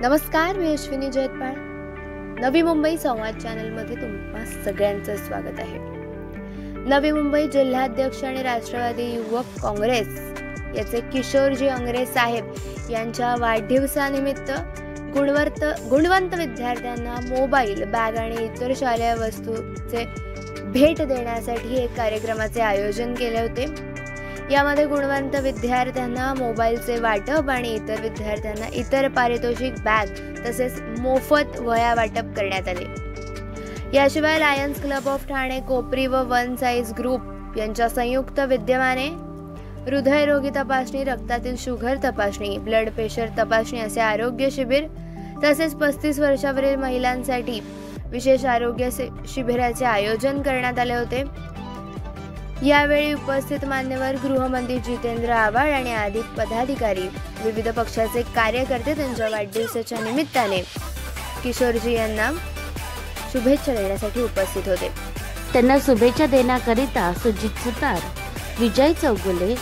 नमस्कार, मी अश्विनी जयतपाळ. नवी मुंबई संवाद चॅनलमध्ये तुम्हा सगळ्यांचं स्वागत आहे. नवी मुंबई जिल्हाध्यक्ष आणि राष्ट्रवादी युवक काँग्रेस याचे किशोरजी अंगरे साहेब यांच्या वाढदिवसानिमित्त गुणवंत विद्यार्थ्यांना मोबाईल, बॅग आणि इतर शालेय वस्तूचे भेट देण्यासाठी एक कार्यक्रमाचे आयोजन केले होते. यामध्ये गुणवंत विद्यार्थ्यांना मोबाईलचे वाटप आणि इतर विद्यार्थ्यांना इतर पारितोषिक, बॅग तसेच मोफत वह्या वाटप करण्यात आले. याशिवाय लायन्स क्लब ऑफ ठाणे, कोपरी व वन साईज ग्रुप यांच्या संयुक्त विद्यमाने हृदयरोगी तपासणी, रक्तातील शुगर तपासणी, ब्लड प्रेशर तपासणी असे आरोग्य शिबिर तसेच 35 वर्षावरील महिलांसाठी विशेष आरोग्य शिबिराचे आयोजन करण्यात आले होते. यावेळी उपस्थित मान्यवर गृहमंत्री जितेंद्र आव्हाड आणि अधिक पदाधिकारी, विविध पक्षाचे कार्यकर्ते त्यांच्या वाढदिवसाच्या निमित्ताने किशोरजी यांना शुभेच्छा देण्यासाठी उपस्थित होते. त्यांना शुभेच्छा देण्याकरिता सुजित सुतार, विजय चौगुले,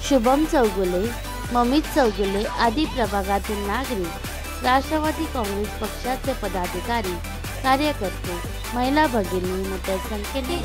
शुभम चौगुले, ममित चौगुले आदी प्रभागातील नागरिक, राष्ट्रवादी काँग्रेस पक्षाचे पदाधिकारी, कार्यकर्ते, महिला भगिनी मोठ्या संख्येने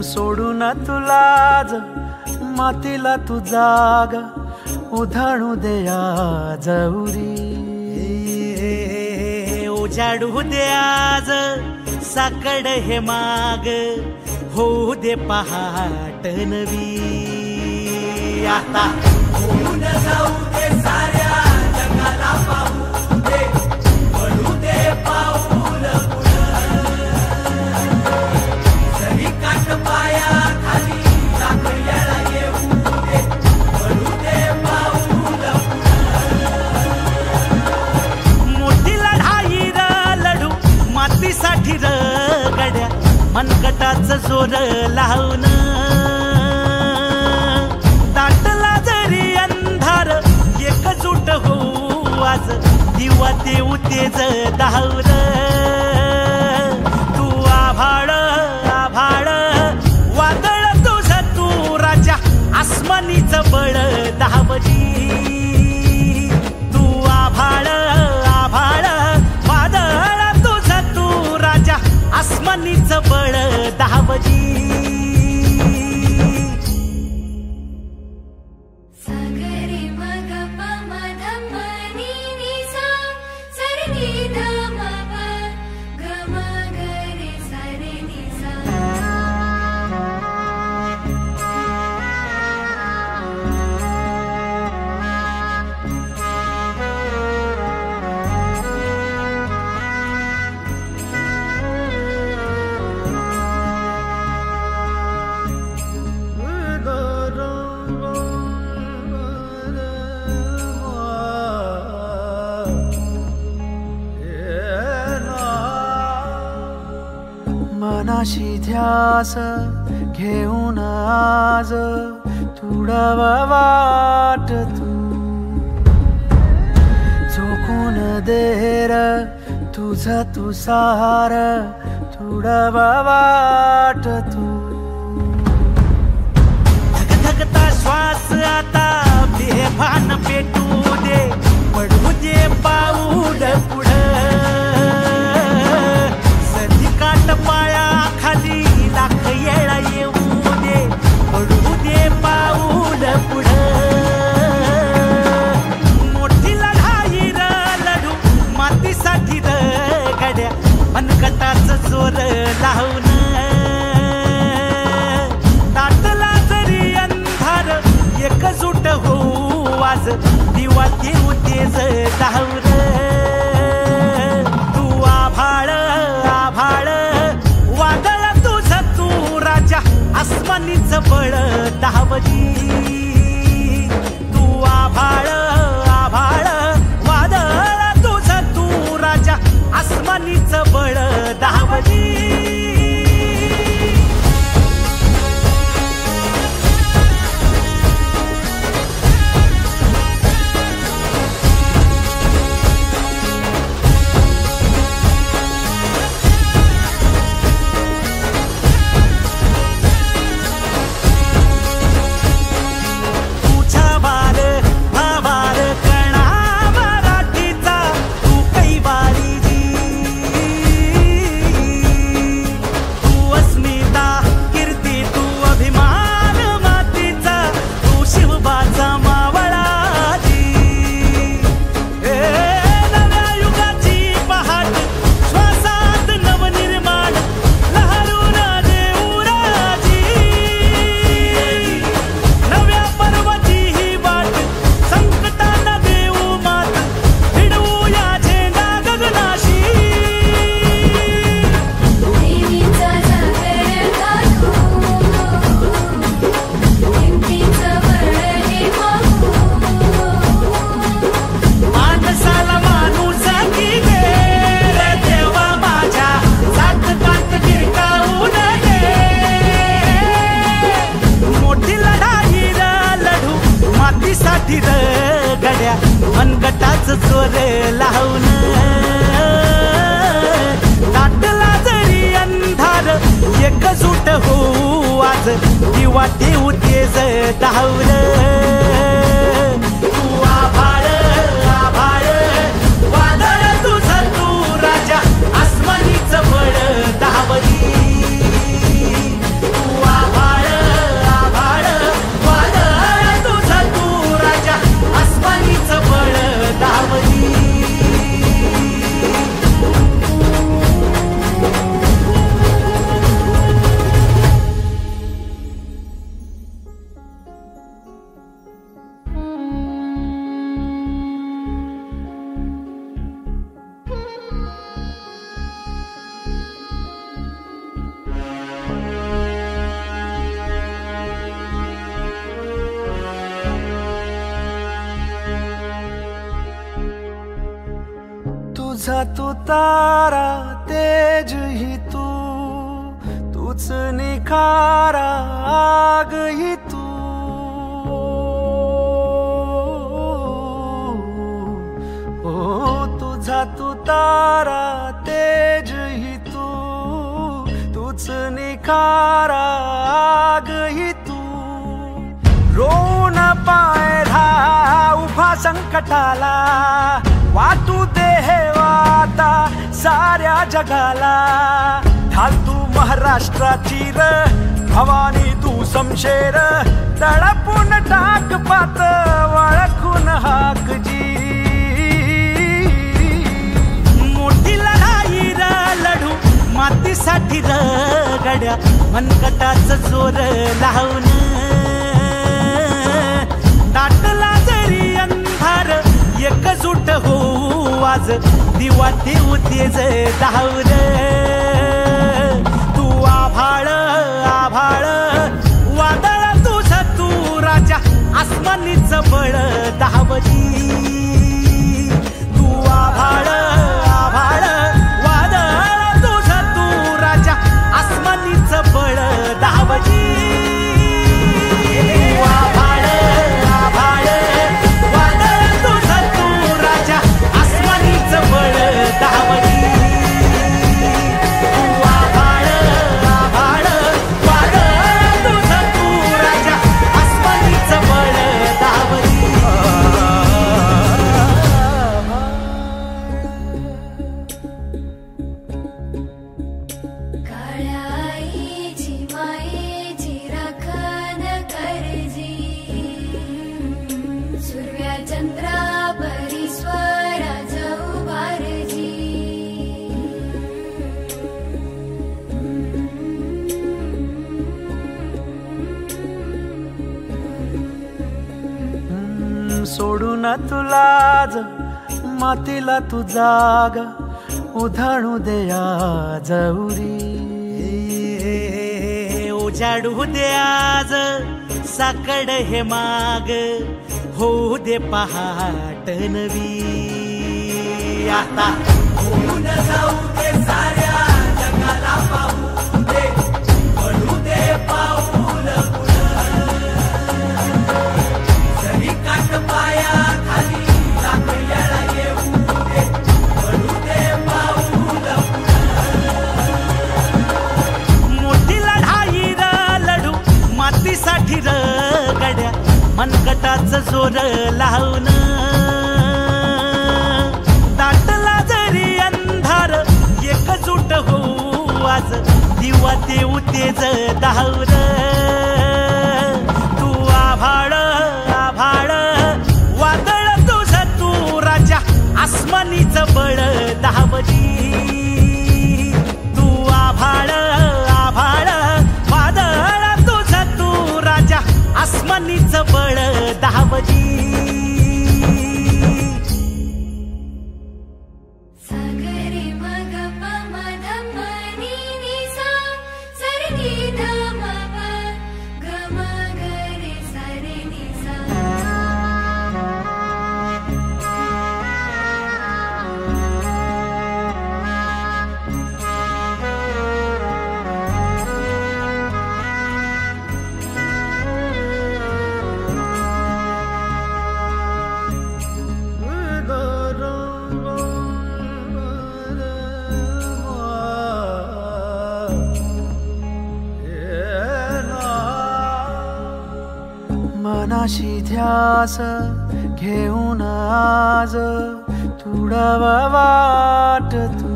सोडून तुलाज मातीला तू जाग उधाणू दया जवरी, उजाडू दे आज साकड हे माग, होऊ दे पहाट नवी. आता होऊन जाऊ दे साऱ्या जगाला पाहू दे, पडू दे पाऊल पुढं, जरी काट पाया खाली टाकल्याला येऊ दे, पडू दे पाऊल पुढं. मोठी लढाई र लढू मातीसाठी र गड्या, मनगटाचं जोर लावून दाटला जरी अंधार, एकजूट होऊ आज दिवा देऊ तेज दावर. तू आभाळ आभाळ वादळ तुझं तू राजा, आसमानीचं बळ दावली. तू आभाळ आभाळ वादळ तुझं तू राजा, आसमानीचं बळ दावली. मनाशी ध्यास घेऊन आज तुडावा वाट, तू झोकून देर तुझं तू सार, तुडावा वाट तू. धगधगता श्वास आता बेभान पेटू दे, पडू दे पाऊल पुढं, काट पाया खाली लाख येळा येऊ दे, पडू दे पाऊल पुढं. मोठी लढाई र लढू मातीसाठी र गड्या, मनगटाचं जोर लावून दाटला जरी अंधार, एकजूट होऊ आज दिवा देऊ तेज दावर. तू आभाळ आभाळ वादळ तुझं तू राजा, आसमानीचं बळ दावली. तू आभाळ आभाळ वादळ तुझं तू राजा, आसमानीचं बळ दावली. मातीसाठी रगड्या मनगटाचं जोर लावून दाटला जरी अंधार एकजूट होऊ आज दिवा ठेवू तेज धावल तू आभाळ आभाळ वादळ तुझं तू राजा आसमानीच बळ धावली तू आभाळ आभाळ वादळ तुझं तू राजा आसमानीच बळ धावली तुझा तू तारा तेज ही तू तूच निखारा आग ही तू ओ तुझा तू तारा तेज ही तू तूच निखारा आग ही तू रोन पायरा उभा संकटाला वाटू दे हे वाता साऱ्या जगाला ढाल तू महाराष्ट्राची र भवानी तू समशेर तळपून टाक पात वळखून हाक जी मोठी लढाई र लढू मातीसाठी रगड्या मनगटाचं जोर लावून दाटला जरी अंधार एकजूट होऊ आज दिवा ठेवू तेज धावल तू आभाळ आभाळ वादळ तुझं तू राजा आसमानीच बळ धावली तू आभाळ आभाळ वादळ तुझं तू राजा आसमानीच बळ धावली सोडून तुलाज मातीला तू जाग उधाणू दे आज उरी उजाडू दे आज साकड हे माग होऊ दे पहाट नवी आता होऊन जाऊ दे साऱ्या जगाला पाहू दे पडू दे पाऊल जरी काट पाया खाली लाकड्याला येऊ दे पडू दे पाऊल मोठी लढाई र लढू मातीसाठी रगड्या मनगटाचं जोर लावून दाटला जरी अंधार एकजूट होऊ आज दिवा देऊ तेज धावल तू आभाळ आभाळ वादळ तुझं तू राजा आसमानीच बळ धावली तू आभाळ आभाळ वादळ तुझं तू राजा आसमानीच बळ धावली मनाशी ध्यास घेऊन आज तुडावा वाट तू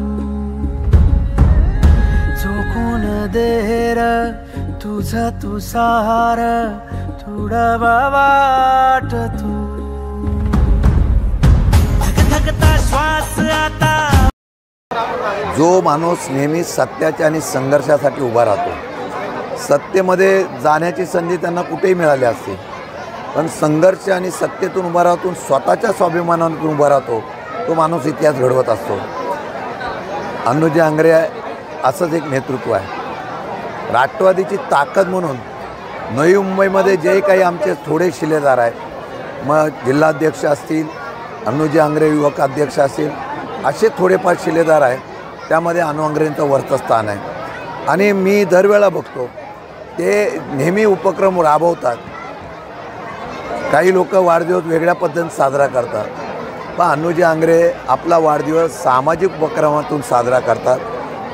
झोकून देर तुझा तू सार तुडावा वाट तू धगधगता श्वास आता। जो माणूस नेहमी सत्याच्या आणि संघर्षासाठी उभा राहतो, सत्तेमध्ये जाण्याची संधी त्यांना कुठेही मिळाली असते, पण संघर्ष आणि सत्तेतून उभा राहून स्वतःच्या स्वाभिमानातून उभा राहतो, तो माणूस इतिहास घडवत असतो। अन्नूजी आंग्रे असंच एक नेतृत्व आहे। राष्ट्रवादीची ताकद म्हणून नवी मुंबईमध्ये जे काही आमचे थोडे शिलेदार आहेत, मग जिल्हाध्यक्ष असतील, अन्नूजी आंग्रे युवक अध्यक्ष असतील, असे थोडेफार शिलेदार आहेत, त्यामध्ये अन्नू आंग्रेंचं वरचं स्थान आहे। आणि मी दरवेळा बघतो ते नेहमी उपक्रम राबवतात। काही लोक वाढदिवस वेगळ्या पद्धतीने साजरा करतात, पण अन्नूजी आंग्रे आपला वाढदिवस सामाजिक उपक्रमातून साजरा करतात।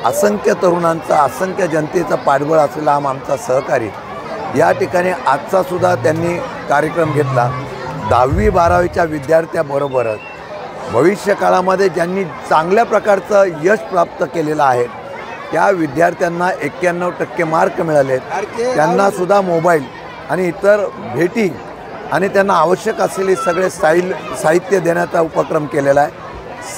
असंख्य तरुणांचा, असंख्य जनतेचा पाठबळ असलेला आमचा सहकारी या ठिकाणी आजचासुद्धा त्यांनी कार्यक्रम घेतला। 10वी-12वीच्या विद्यार्थ्याबरोबरच भविष्य काळामध्ये ज्यांनी चांगल्या प्रकारचं यश प्राप्त केलेलं आहे त्या विद्यार्थ्यांना 91% मार्क मिळाले, त्यांनासुद्धा मोबाईल आणि इतर भेटी आणि त्यांना आवश्यक असलेले सगळे साहित्य देण्याचा उपक्रम केलेला आहे।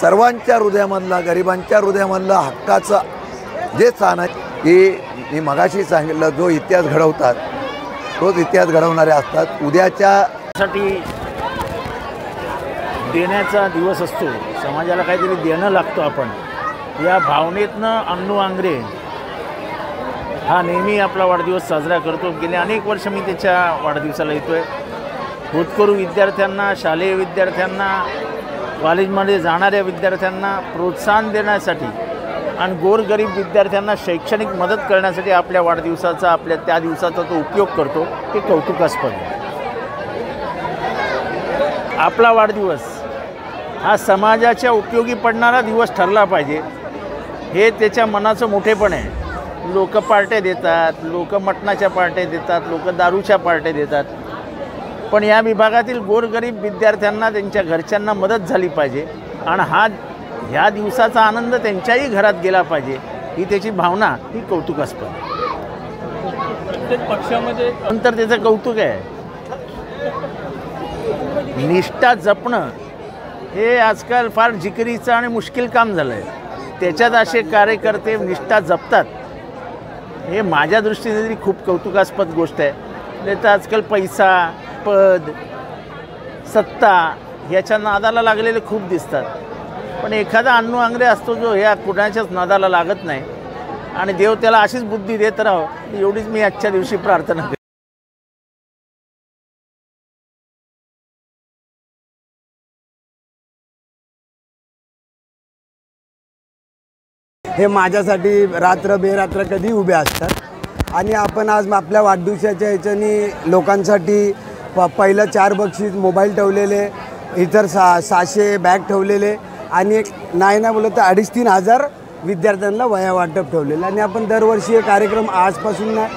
सर्वांच्या हृदयामधला, गरिबांच्या हृदयामधलं हक्काचं जे स्थान आहे की मी मगाशी सांगितलं, जो इतिहास घडवतात तोच इतिहास घडवणारे असतात। उद्याच्यासाठी देण्याचा दिवस असतो, समाजाला काहीतरी देणं लागतं आपण, या भावनेतनं अन्नू आंग्रे हा नेहमी आपला वाढदिवस साजरा करतो। गेले अनेक वर्ष मी त्याच्या वाढदिवसाला येतो आहे। होतकरू विद्यार्थ्यांना, शालेय विद्यार्थ्यांना, कॉलेजमध्ये जाणाऱ्या विद्यार्थ्यांना प्रोत्साहन देण्यासाठी आणि गोरगरीब विद्यार्थ्यांना शैक्षणिक मदत करण्यासाठी आपल्या वाढदिवसाचा, आपल्या त्या दिवसाचा तो उपयोग करतो, हे कौतुकास्पद आहे। आपला वाढदिवस हा समाजाच्या उपयोगी पडणारा दिवस ठरला पाहिजे, हे त्याच्या मनाचं मोठेपण आहे। लोक पार्ट्या देतात, लोक मटणाच्या पार्ट्या देतात, लोक दारूच्या पार्ट्या देतात, पण या विभागातील गोरगरीब विद्यार्थ्यांना, त्यांच्या घरच्यांना मदत झाली पाहिजे आणि ह्या दिवसाचा आनंद त्यांच्याही घरात गेला पाहिजे, ही त्याची भावना, ही कौतुकास्पद आहे। प्रत्येक पक्षामध्ये नंतर त्याचं कौतुक आहे। निष्ठा जपणं हे आजकाल फार जिकिरीचं आणि मुश्किल काम झालं आहे। त्याच्यात असे कार्यकर्ते निष्ठा जपतात, हे माझ्या दृष्टीने तरी खूप कौतुकास्पद गोष्ट आहे। नाही तर आजकाल पैसा, पद, सत्ता ह्याच्या नादाला लागलेले खूप दिसतात, पण एखादा अन्नू आंग्रे असतो जो ह्या कुणाच्याच नादाला लागत नाही, आणि देव त्याला अशीच बुद्धी देत राहो, एवढीच मी आजच्या दिवशी प्रार्थना करतो। हे माझ्यासाठी रात्र बेरात्र कधी उभे असतात आणि आपण आज आपल्या वाढदिवसाच्या ह्याच्यानी लोकांसाठी पहिलं 4 बक्षीस, मोबाईल ठेवलेले, इतर 600 बॅग ठेवलेले आणि एक नाही बोलत तर 2,500-3,000 हजार विद्यार्थ्यांना वह्या वाटप ठेवलेलं। आणि आपण दरवर्षी हे कार्यक्रम आजपासून नाही,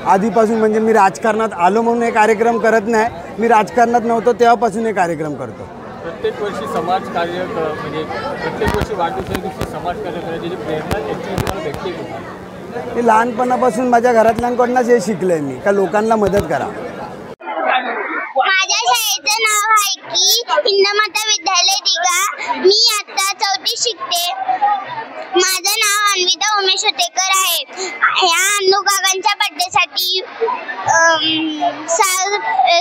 आधीपासून, म्हणजे मी राजकारणात आलो म्हणून हे कार्यक्रम करत नाही, मी राजकारणात नव्हतो तेव्हापासून हे कार्यक्रम करतो। प्रत्येक वर्षी समाजकार्य, म्हणजे प्रत्येक वर्षी वाढदिवसाच्या दिवशी समाजकार्य करायची जी प्रेरणा तुम्हाला भेटते की? मी लहानपणापासून माझ्या घरातल्यांकडूनच हे शिकले मी, का लोकांना मदत करा। माझ्या शाळेचं नाव आहे की हिंदमाता विद्यालय दिघा। मी आता 4थी शिकते। माझं नाव अन्विता उमेश होतेकर आहे। ह्या अन्नू काकांच्या बर्थडेसाठी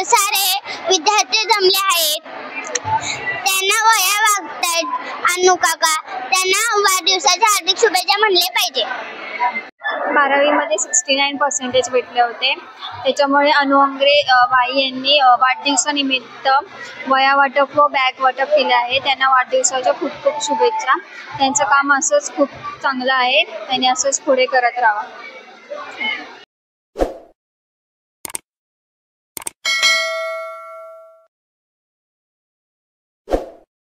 सारे विद्यार्थी जमले आहेत। त्यांना वह्या वागतात अन्नू काका, त्यांना वाढदिवसाच्या हार्दिक शुभेच्छा म्हणले पाहिजे। 12वीमध्ये 69% भेटले होते, त्याच्यामुळे अन्नू आंग्रे बाई यांनी वाढदिवसानिमित्त वह्या वाटप व बॅग वाटप केले आहे। त्यांना वाढदिवसाच्या खूप खूप शुभेच्छा। त्यांचं काम असंच खूप चांगलं आहे, त्यांनी असंच पुढे करत राहावं।